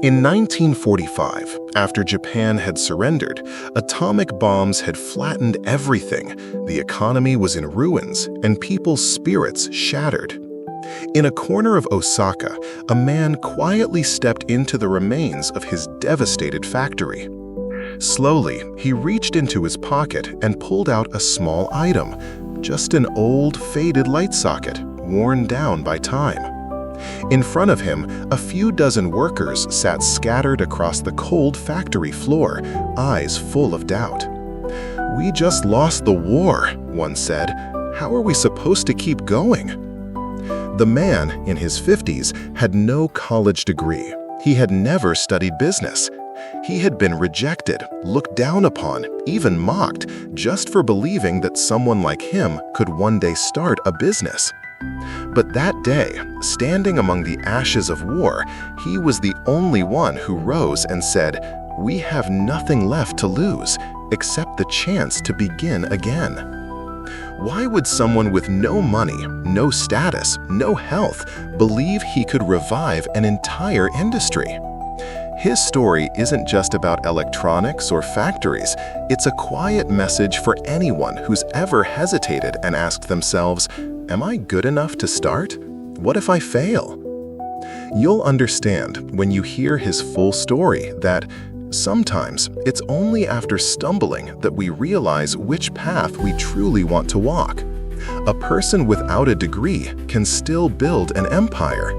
In 1945, after Japan had surrendered, atomic bombs had flattened everything. The economy was in ruins, and people's spirits shattered. In a corner of Osaka, a man quietly stepped into the remains of his devastated factory. Slowly, he reached into his pocket and pulled out a small item, just an old, faded light socket, worn down by time. In front of him, a few dozen workers sat scattered across the cold factory floor, eyes full of doubt. "We just lost the war," one said. "How are we supposed to keep going?" The man, in his 50s, had no college degree. He had never studied business. He had been rejected, looked down upon, even mocked, just for believing that someone like him could one day start a business. But that day, standing among the ashes of war, he was the only one who rose and said, "We have nothing left to lose, except the chance to begin again." Why would someone with no money, no status, no health, believe he could revive an entire industry? His story isn't just about electronics or factories. It's a quiet message for anyone who's ever hesitated and asked themselves, "Am I good enough to start? What if I fail?" You'll understand when you hear his full story that sometimes it's only after stumbling that we realize which path we truly want to walk. A person without a degree can still build an empire.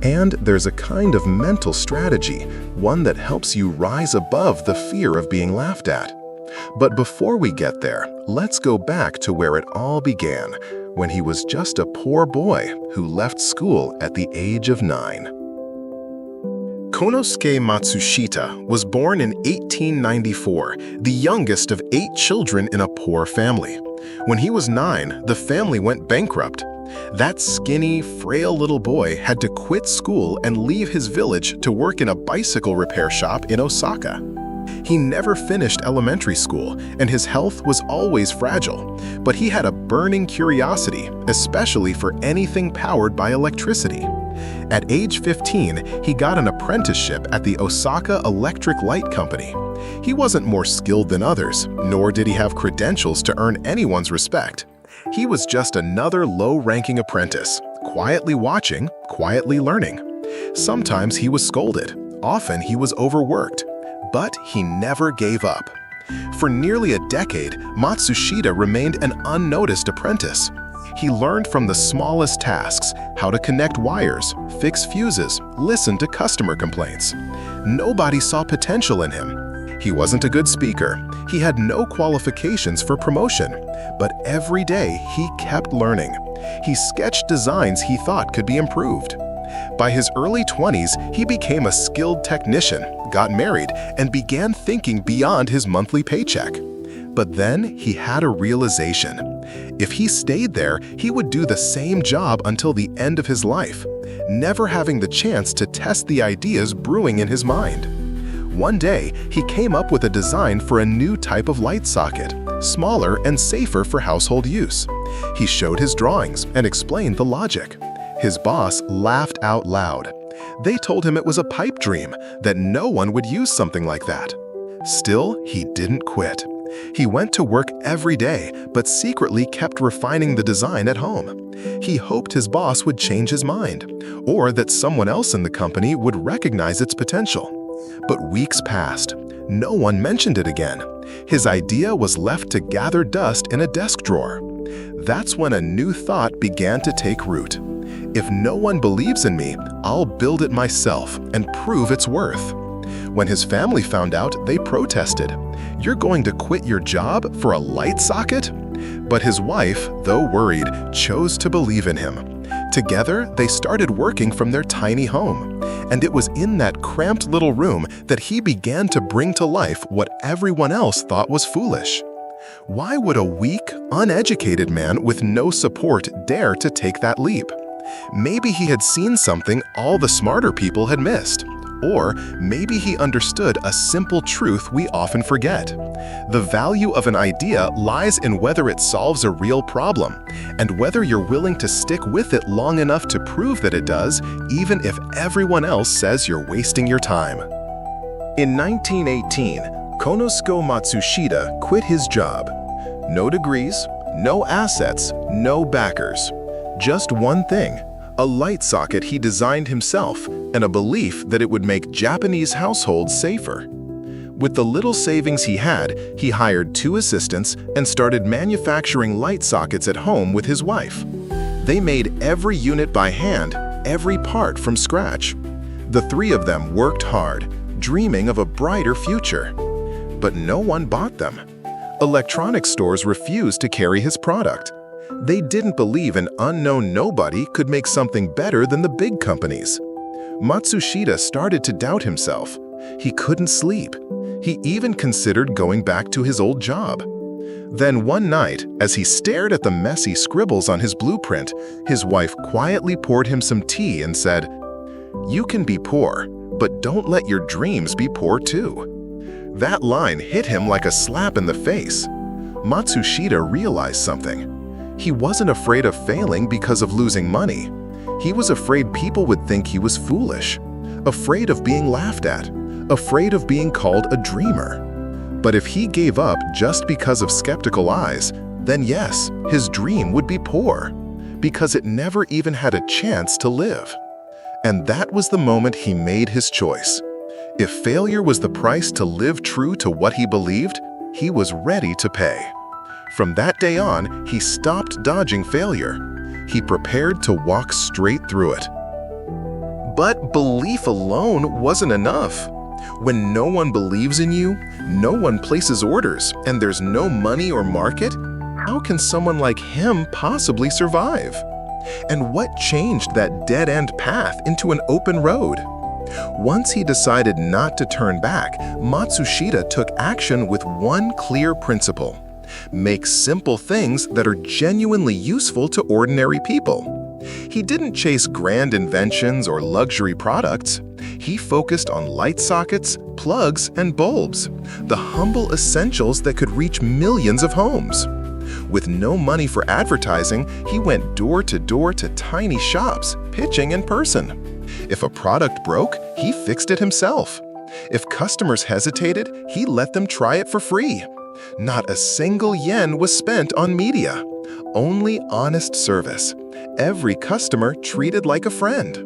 And there's a kind of mental strategy, one that helps you rise above the fear of being laughed at. But before we get there, let's go back to where it all began, when he was just a poor boy who left school at the age of 9. Konosuke Matsushita was born in 1894, the youngest of 8 children in a poor family. When he was 9, the family went bankrupt. That skinny, frail little boy had to quit school and leave his village to work in a bicycle repair shop in Osaka. He never finished elementary school, and his health was always fragile, but he had a burning curiosity, especially for anything powered by electricity. At age 15, he got an apprenticeship at the Osaka Electric Light Company. He wasn't more skilled than others, nor did he have credentials to earn anyone's respect. He was just another low-ranking apprentice, quietly watching, quietly learning. Sometimes he was scolded, often he was overworked, but he never gave up. For nearly a decade, Matsushita remained an unnoticed apprentice. He learned from the smallest tasks, how to connect wires, fix fuses, listen to customer complaints. Nobody saw potential in him. He wasn't a good speaker. He had no qualifications for promotion. But every day, he kept learning. He sketched designs he thought could be improved. By his early 20s, he became a skilled technician, got married, and began thinking beyond his monthly paycheck. But then he had a realization. If he stayed there, he would do the same job until the end of his life, never having the chance to test the ideas brewing in his mind. One day, he came up with a design for a new type of light socket, smaller and safer for household use. He showed his drawings and explained the logic. His boss laughed out loud. They told him it was a pipe dream, that no one would use something like that. Still, he didn't quit. He went to work every day, but secretly kept refining the design at home. He hoped his boss would change his mind, or that someone else in the company would recognize its potential. But weeks passed. No one mentioned it again. His idea was left to gather dust in a desk drawer. That's when a new thought began to take root. If no one believes in me, I'll build it myself and prove its worth. When his family found out, they protested. "You're going to quit your job for a light socket?" But his wife, though worried, chose to believe in him. Together, they started working from their tiny home. And it was in that cramped little room that he began to bring to life what everyone else thought was foolish. Why would a weak, uneducated man with no support dare to take that leap? Maybe he had seen something all the smarter people had missed. Or maybe he understood a simple truth we often forget. The value of an idea lies in whether it solves a real problem, and whether you're willing to stick with it long enough to prove that it does, even if everyone else says you're wasting your time. In 1918, Konosuke Matsushita quit his job. No degrees, no assets, no backers. Just one thing, a light socket he designed himself, and a belief that it would make Japanese households safer. With the little savings he had, he hired 2 assistants and started manufacturing light sockets at home with his wife. They made every unit by hand, every part from scratch. The 3 of them worked hard, dreaming of a brighter future. But no one bought them. Electronics stores refused to carry his product. They didn't believe an unknown nobody could make something better than the big companies. Matsushita started to doubt himself. He couldn't sleep. He even considered going back to his old job. Then one night, as he stared at the messy scribbles on his blueprint, his wife quietly poured him some tea and said, "You can be poor, but don't let your dreams be poor too." That line hit him like a slap in the face. Matsushita realized something. He wasn't afraid of failing because of losing money. He was afraid people would think he was foolish, afraid of being laughed at, afraid of being called a dreamer. But if he gave up just because of skeptical eyes, then yes, his dream would be poor, because it never even had a chance to live. And that was the moment he made his choice. If failure was the price to live true to what he believed, he was ready to pay. From that day on, he stopped dodging failure. He prepared to walk straight through it. But belief alone wasn't enough. When no one believes in you, no one places orders, and there's no money or market, how can someone like him possibly survive? And what changed that dead-end path into an open road? Once he decided not to turn back, Matsushita took action with one clear principle: make simple things that are genuinely useful to ordinary people. He didn't chase grand inventions or luxury products. He focused on light sockets, plugs, and bulbs, the humble essentials that could reach millions of homes. With no money for advertising, he went door to door to tiny shops, pitching in person. If a product broke, he fixed it himself. If customers hesitated, he let them try it for free. Not a single yen was spent on media. Only honest service. Every customer treated like a friend.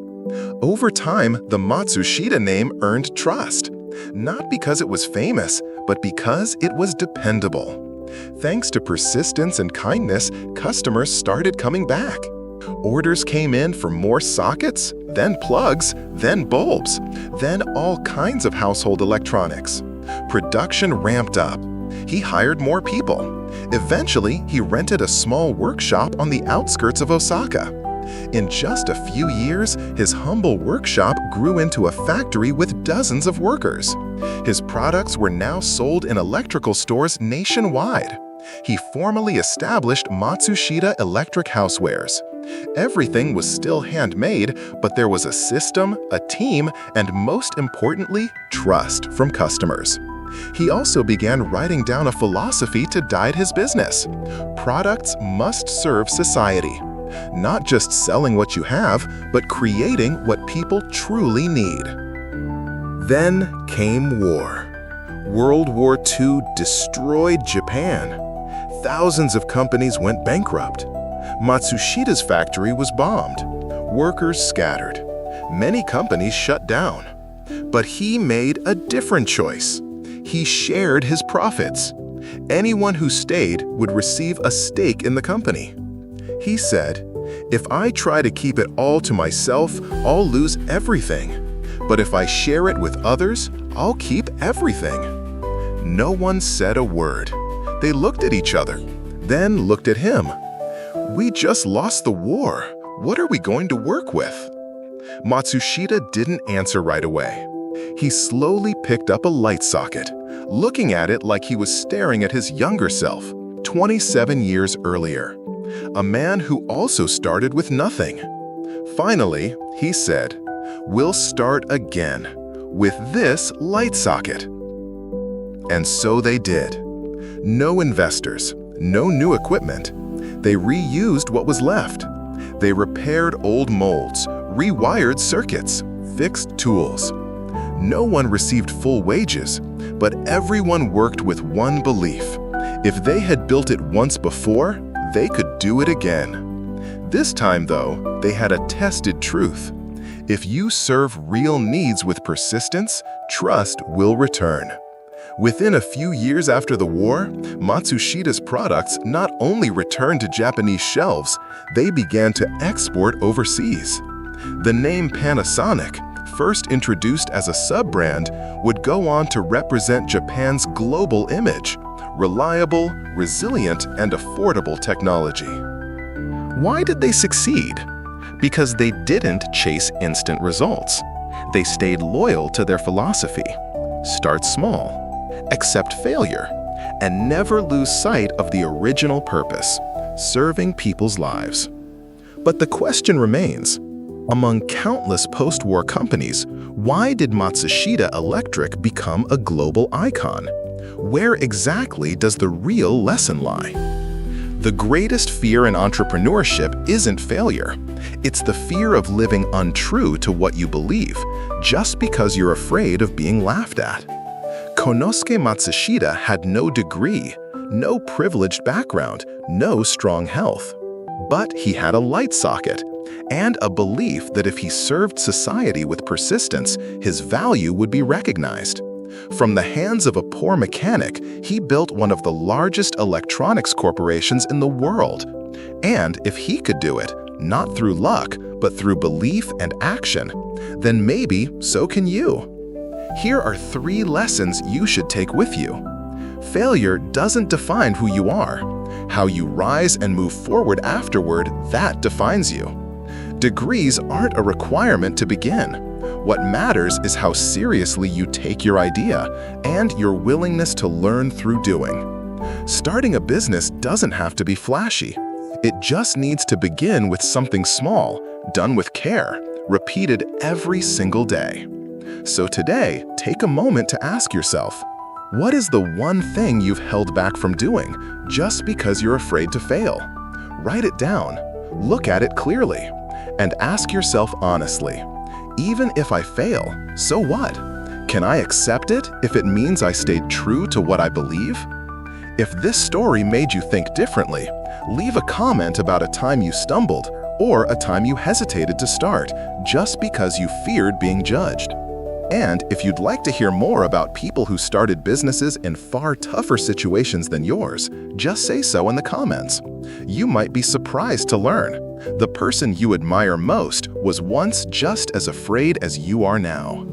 Over time, the Matsushita name earned trust. Not because it was famous, but because it was dependable. Thanks to persistence and kindness, customers started coming back. Orders came in for more sockets, then plugs, then bulbs, then all kinds of household electronics. Production ramped up. He hired more people. Eventually, he rented a small workshop on the outskirts of Osaka. In just a few years, his humble workshop grew into a factory with dozens of workers. His products were now sold in electrical stores nationwide. He formally established Matsushita Electric Housewares. Everything was still handmade, but there was a system, a team, and most importantly, trust from customers. He also began writing down a philosophy to guide his business. Products must serve society. Not just selling what you have, but creating what people truly need. Then came war. World War II destroyed Japan. Thousands of companies went bankrupt. Matsushita's factory was bombed. Workers scattered. Many companies shut down. But he made a different choice. He shared his profits. Anyone who stayed would receive a stake in the company. He said, "If I try to keep it all to myself, I'll lose everything. But if I share it with others, I'll keep everything." No one said a word. They looked at each other, then looked at him. "We just lost the war. What are we going to work with?" Matsushita didn't answer right away. He slowly picked up a light socket, looking at it like he was staring at his younger self, 27 years earlier. A man who also started with nothing. Finally, he said, "We'll start again. with this light socket. And so they did. No investors, no new equipment. They reused what was left. They repaired old molds, rewired circuits, fixed tools. No one received full wages, but everyone worked with one belief. If they had built it once before, they could do it again. This time, though, they had a tested truth. If you serve real needs with persistence, trust will return. Within a few years after the war, Matsushita's products not only returned to Japanese shelves, they began to export overseas. The name Panasonic, first introduced as a sub-brand, would go on to represent Japan's global image: reliable, resilient, and affordable technology. Why did they succeed? Because they didn't chase instant results. They stayed loyal to their philosophy. Start small. Accept failure, and never lose sight of the original purpose, serving people's lives. But the question remains, among countless post-war companies, why did Matsushita Electric become a global icon? Where exactly does the real lesson lie? The greatest fear in entrepreneurship isn't failure. It's the fear of living untrue to what you believe, just because you're afraid of being laughed at. Konosuke Matsushita had no degree, no privileged background, no strong health. But he had a light socket and a belief that if he served society with persistence, his value would be recognized. From the hands of a poor mechanic, he built one of the largest electronics corporations in the world. And if he could do it, not through luck, but through belief and action, then maybe so can you. Here are 3 lessons you should take with you. Failure doesn't define who you are. How you rise and move forward afterward, that defines you. Degrees aren't a requirement to begin. What matters is how seriously you take your idea and your willingness to learn through doing. Starting a business doesn't have to be flashy. It just needs to begin with something small, done with care, repeated every single day. So today, take a moment to ask yourself, what is the one thing you've held back from doing just because you're afraid to fail? Write it down, look at it clearly, and ask yourself honestly, even if I fail, so what? Can I accept it if it means I stayed true to what I believe? If this story made you think differently, leave a comment about a time you stumbled or a time you hesitated to start just because you feared being judged. And if you'd like to hear more about people who started businesses in far tougher situations than yours, just say so in the comments. You might be surprised to learn. The person you admire most was once just as afraid as you are now.